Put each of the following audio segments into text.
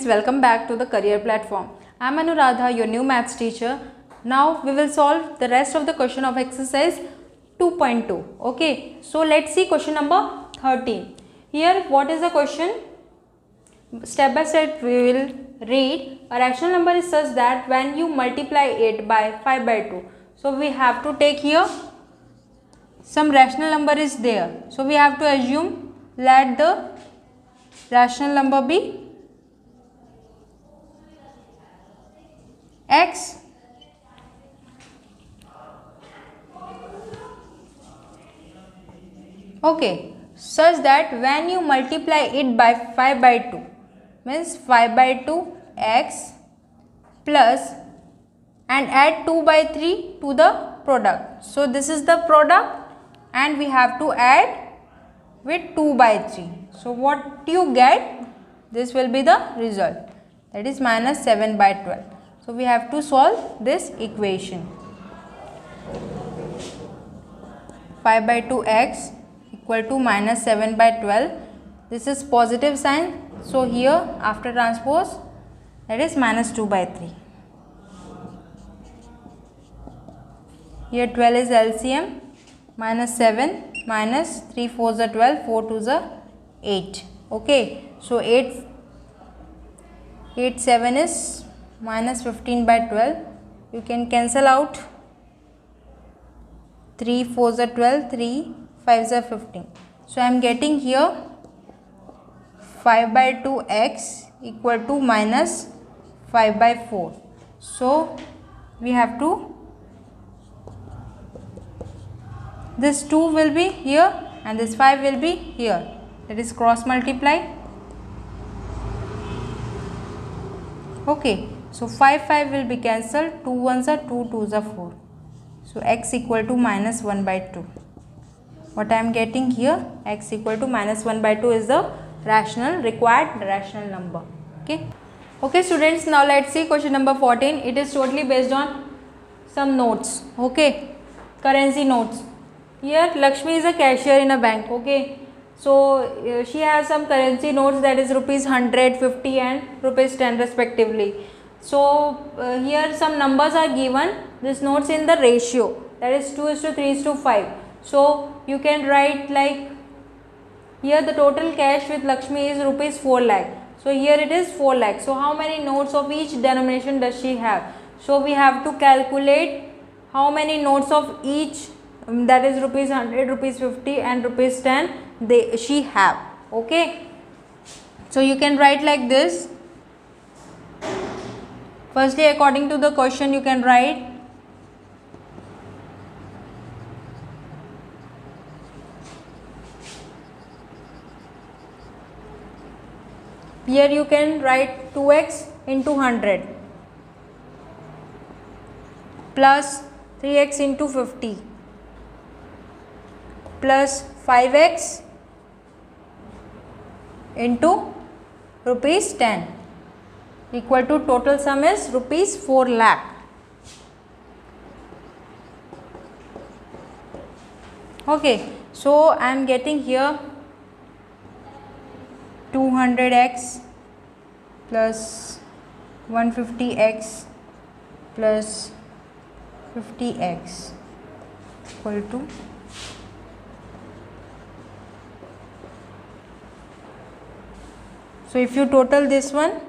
students, welcome back to the career platform. I am Anuradha, your new maths teacher. Now we will solve the rest of the question of exercise 2.2. Okay, so let's see question number 13. Here what is the question? Step by step we will read. A rational number is such that when you multiply it by 5 by 2. So we have to take here some rational number is there. So we have to assume, let the rational number be x. Okay, such that when you multiply it by 5 by 2 means 5 by 2 x plus and add 2 by 3 to the product. So this is the product and we have to add with 2 by 3. So what you get, this will be the result, that is minus 7 by 12. So we have to solve this equation. 5 by 2x equal to minus 7 by 12. This is positive sign. So here after transpose, that is minus 2 by 3. Here 12 is LCM, minus 7 minus 3 4s are 12, 4 2s are 8. Okay, so 8 7 is minus 15 by 12. You can cancel out 3 4s are 12, 3 5s are 15. So I am getting here 5 by 2x equal to minus 5 by 4. So we have to, this 2 will be here and this 5 will be here, that is cross multiply. Okay, so 5 will be cancelled, 2 1s are 2, 2s are 4. So x equal to minus 1 by 2. What I am getting here, x equal to minus 1 by 2 is the required rational number. Okay students, now let's see question number 14. It is totally based on some notes. Okay, currency notes. Here Lakshmi is a cashier in a bank. Okay, so she has some currency notes, that is rupees 100, 50 and rupees 10 respectively. So here some numbers are given, this notes in the ratio, that is 2:3:5. So you can write like, here the total cash with Lakshmi is rupees 4 lakh. So here it is 4 lakh. So how many notes of each denomination does she have? So we have to calculate how many notes of each, that is rupees 100, rupees 50 and rupees 10 she have. Okay, so you can write like this. Firstly, according to the question, you can write here, you can write 2x into 100 plus 3x into 50 plus 5x into rupees 10 equal to total sum is rupees 4 lakh. Okay, so I am getting here 200x plus 150x plus 50x equal to 'So if you total this one,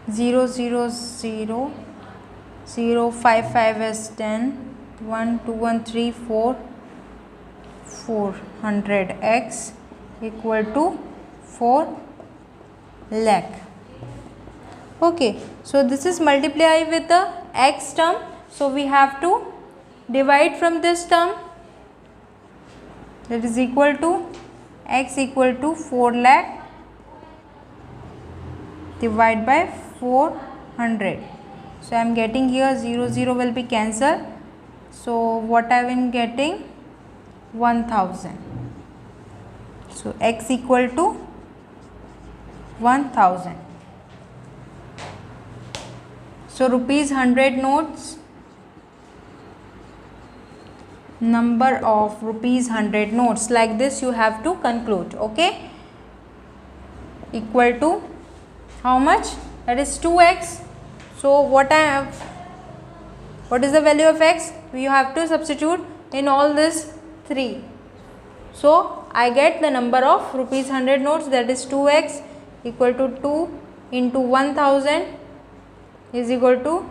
0 0 0 0 5 5 is 10, 1 2 1 3 4 400x equal to 4 lakh. Okay, so this is multiply with the x term. So we have to divide from this term, that is equal to x equal to 4 lakh divide by 400. So I am getting here 0 0 will be cancelled. So what I am getting, 1000. So x equal to 1000. So rupees 100 notes, number of rupees 100 notes, like this you have to conclude. Okay, equal to how much? That is 2x. So what is the value of x? We have to substitute in all this 3. So I get the number of rupees 100 notes, that is 2x equal to 2 into 1000 is equal to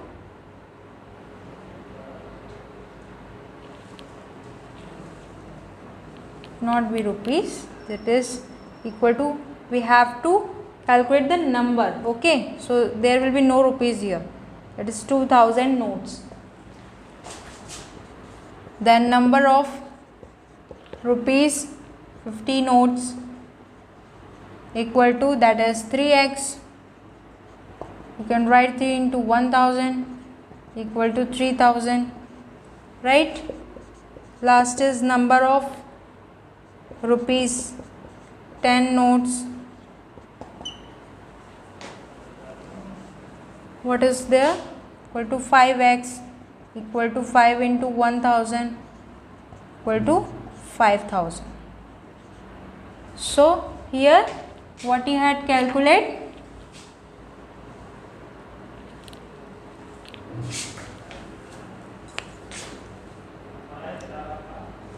not be rupees, that is equal to, we have to calculate the number. Okay, so there will be no rupees here, that is 2000 notes. Then number of rupees 50 notes equal to, that is 3x. You can write 3 into 1000 equal to 3000, right? Last is number of rupees 10 notes. What is there? Equal to 5x equal to 5 into 1000 equal to 5000. So here what you had calculated?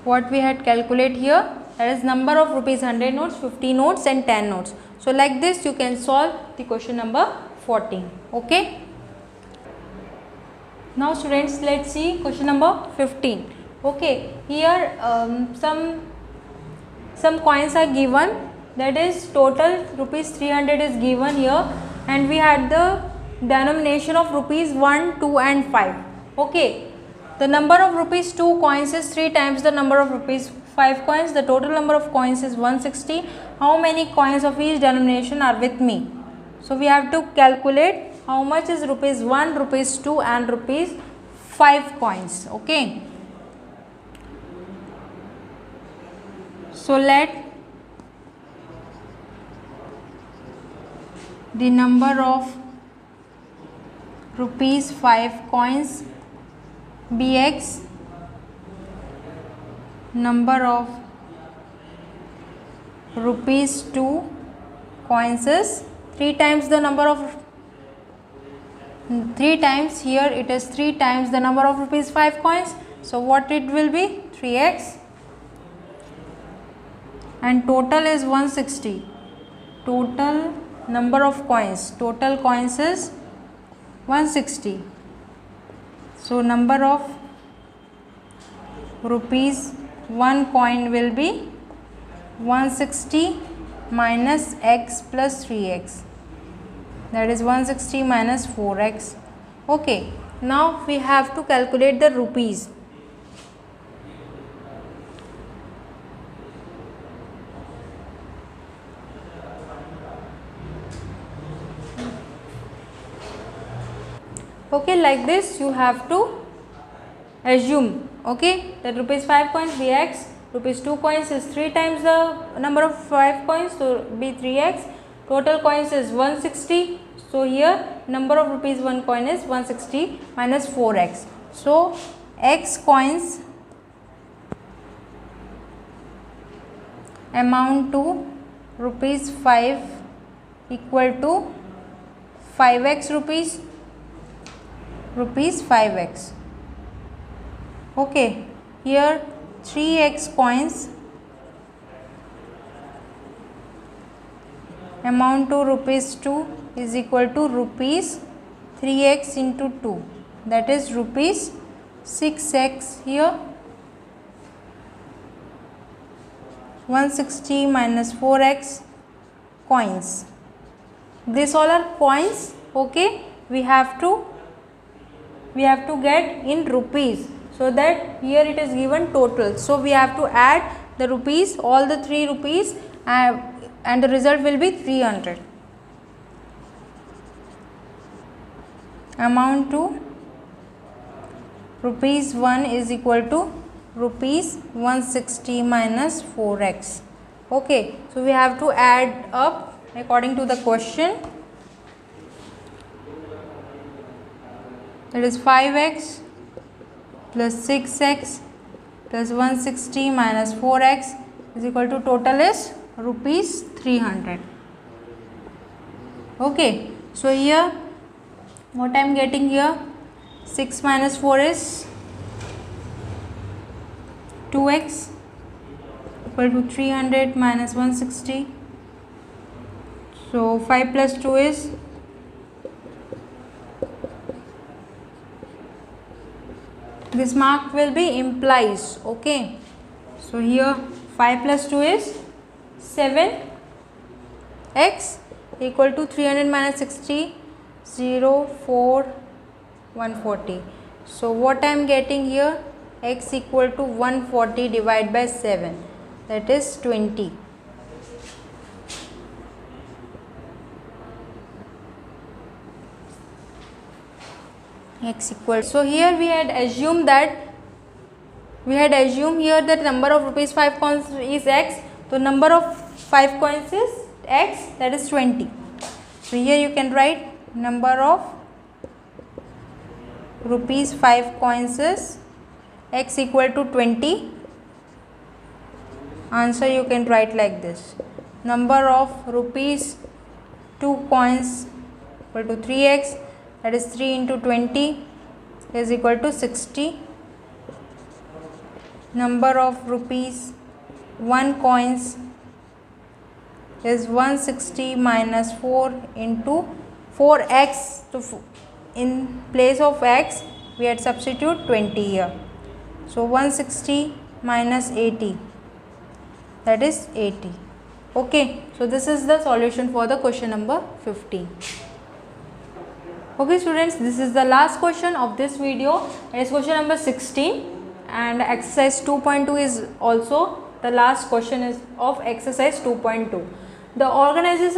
What we had calculate here, that is number of rupees 100 notes, 50 notes and 10 notes. So like this you can solve the question number 14. Okay. Now students, let's see question number 15. Okay, here some coins are given, that is total rupees 300 is given here, and we had the denomination of rupees 1, 2 and 5. Okay, the number of rupees 2 coins is 3 times the number of rupees 5 coins. The total number of coins is 160. How many coins of each denomination are with me? So we have to calculate how much is rupees 1, rupees 2 and rupees 5 coins. Okay. So let the number of rupees 5 coins be x, number of rupees 2 coins is 3 times the number of 3 times, here it is 3 times the number of rupees 5 coins. So what it will be? 3x, and total is 160. Total number of coins, total coins is 160. So number of rupees 1 coin will be 160 minus x plus 3x, that is 160 minus 4x. Okay, now we have to calculate the rupees. Okay, like this you have to assume, okay, that rupees 5 coins be x, rupees 2 coins is 3 times the number of 5 coins, so be 3x, total coins is 160. So here number of rupees 1 coin is 160 minus 4x. So x coins amount to rupees 5 equal to 5x rupees 5x. Okay, here 3x coins amount to rupees 2 is equal to rupees 3x into 2, that is rupees 6x. Here 160 minus 4x coins, these all are coins. Okay, we have to get in rupees, so that here it is given total, so we have to add the rupees, all the 3 rupees, and the result will be 300. Amount to rupees 1 is equal to rupees 160 minus 4x. Okay, so we have to add up according to the question. That is 5x plus 6x plus 160 minus 4x is equal to total is rupees 300. Okay, so here what I am getting here, 6 minus 4 is 2x equal to 300 minus 160. So 5 plus 2 is this mark will be implies. Okay, so here 5 plus 2 is 7x equal to 300 minus 60, 0, 4, 140. So what I am getting here, x equal to 140 divided by 7, that is 20. X equal, so here we had assumed here that number of rupees 5 coins is x, so number of 5 coins is x, that is 20. So here you can write number of rupees 5 coins is x equal to 20. Answer you can write like this, number of rupees 2 coins equal to 3x, that is 3 into 20 is equal to 60. Number of rupees 1 coins is 160 minus 4 into 4x. So in place of x we had substitute 20 here. So 160 minus 80, that is 80. Okay, so this is the solution for the question number 15. Okay students, this is the last question of this video. It is question number 16, and exercise 2.2 is also the last question is of exercise 2.2. The organizers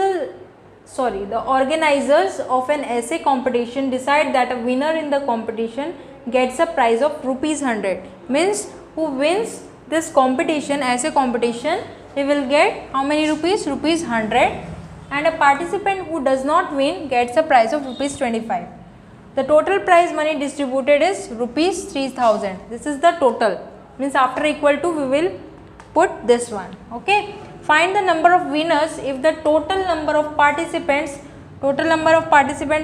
of an essay competition decide that a winner in the competition gets a prize of ₹100. Means who wins this competition, essay competition, he will get how many rupees? ₹100. And a participant who does not win gets a prize of ₹25. The total prize money distributed is ₹3000. This is the total, means after equal to we will put this one. Okay, find the number of winners if the total number of participants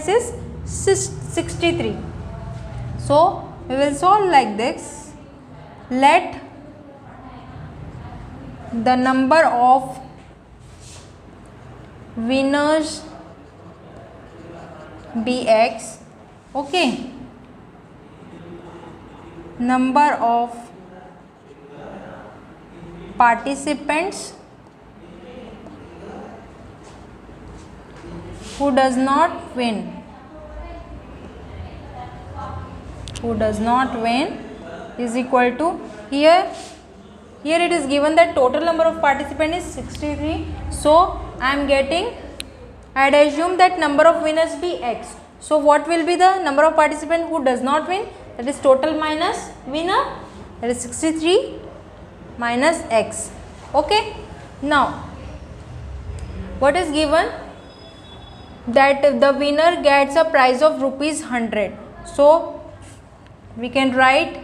is 63. So we will solve like this. Let the number of winners be x. Okay, number of participants who does not win is equal to, here it is given that total number of participants is 63. So I had assumed that number of winners be x. So what will be the number of participants who does not win? That is total minus winner, that is 63 minus x. Okay, now what is given? That the winner gets a prize of ₹100. So we can write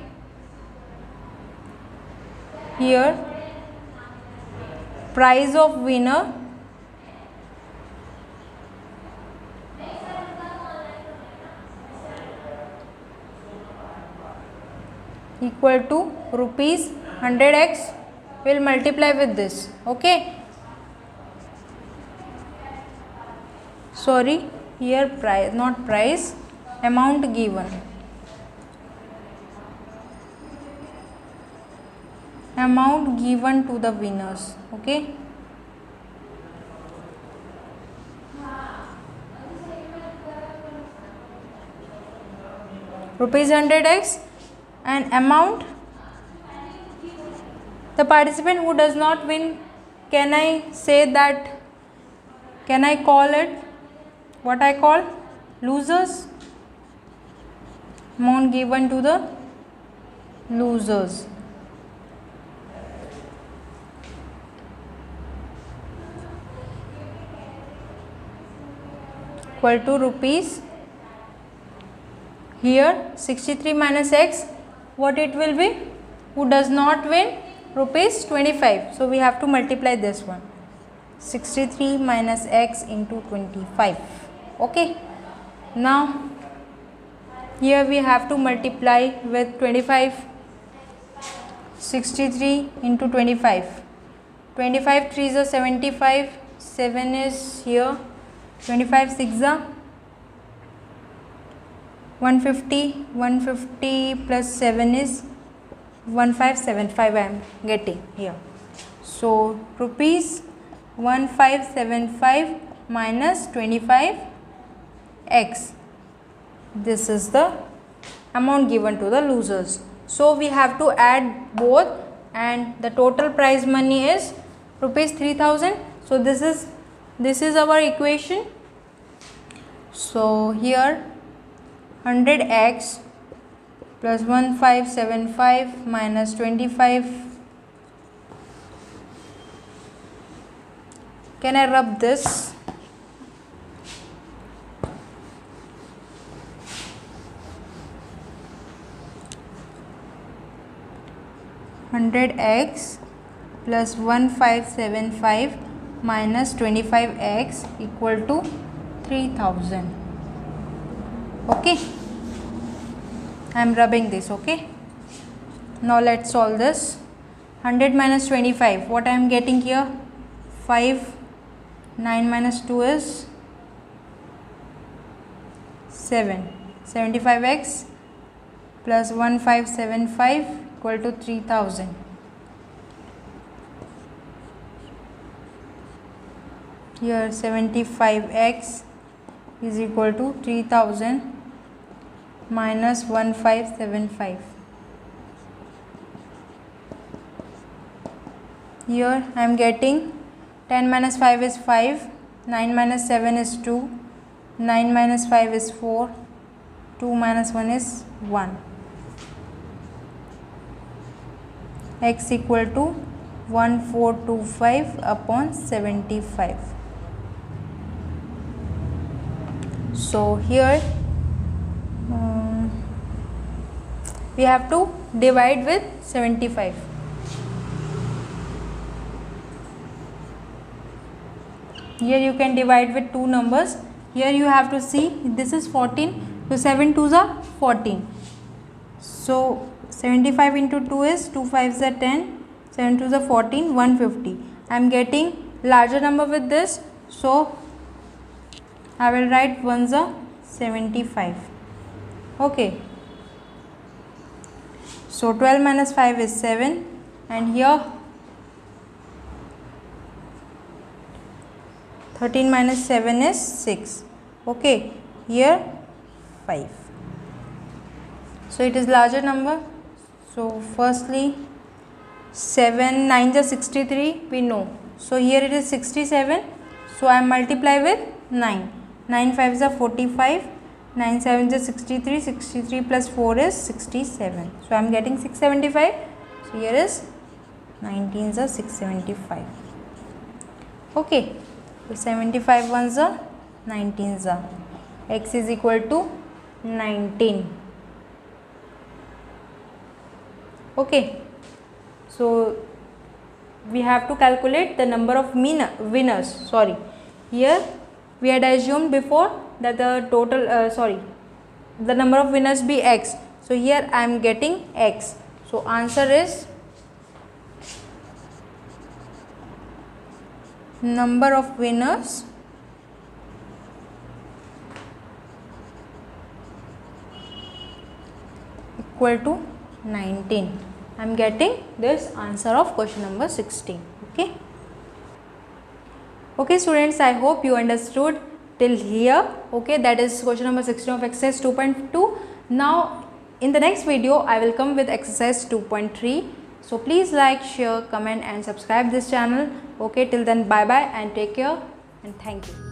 here prize of winner equal to ₹100x. will multiply with this. Okay, sorry, here price, not price, amount given. Amount given to the winners. Okay, ₹100x, and amount, the participant who does not win, can I call it what I call losers? Amount given to the losers. Equal to rupees, here 63 minus x, what it will be? Who does not win? ₹25. So we have to multiply this one, 63 minus x into 25. Okay, now here we have to multiply with 25. 63 into 25. 25 3s are 75. 7 is here. 25 6s are 150. 150 plus 7 is 1575 I am getting here. So rupees 1575 minus 25x. This is the amount given to the losers. So we have to add both, and the total prize money is rupees 3000. So this is our equation. So here 100x plus 1575 minus 25. Can I rub this? 100x plus 1575 minus 25x equal to 3000. Okay, I am rubbing this. Okay, now let's solve this. 100 minus 25, what I am getting here? 5. 9 minus 2 is 7. 75x plus 1575 equal to 3000. Here 75x is equal to 3000 minus 1575. Here I am getting 10 minus 5 is 5, 9 minus 7 is 2, 9 minus 5 is 4, 2 minus 1 is 1. X equal to 1425 upon 75. So here we have to divide with 75. Here you can divide with two numbers. Here you have to see this is 14. So 7 2s are 14. So 75 into 2 is 2 5s are 10. 7 2s are 14. 150. I am getting larger number with this. So I will write 1s are 75. Okay. So 12 minus 5 is 7, and here 13 minus 7 is 6. Okay, here 5. So it is larger number. So firstly 7 9s are 63, we know. So here it is 67. So I multiply with 9. 9 5s are 45. 9 7s are 63. 63 plus 4 is 67. So I am getting 675. So here is 19s are 675. Okay. So 75 ones are 19s are. X is equal to 19. Okay. So we have to calculate the number of winners. Sorry. Here we had assumed before that the total the number of winners be X. So here I am getting X. So answer is number of winners equal to 19. I am getting this answer of question number 16. Okay. Okay students, I hope you understood till here. Okay, that is question number 16 of exercise 2.2. Now in the next video I will come with exercise 2.3. So please like, share, comment and subscribe this channel. Okay, till then bye bye and take care and thank you.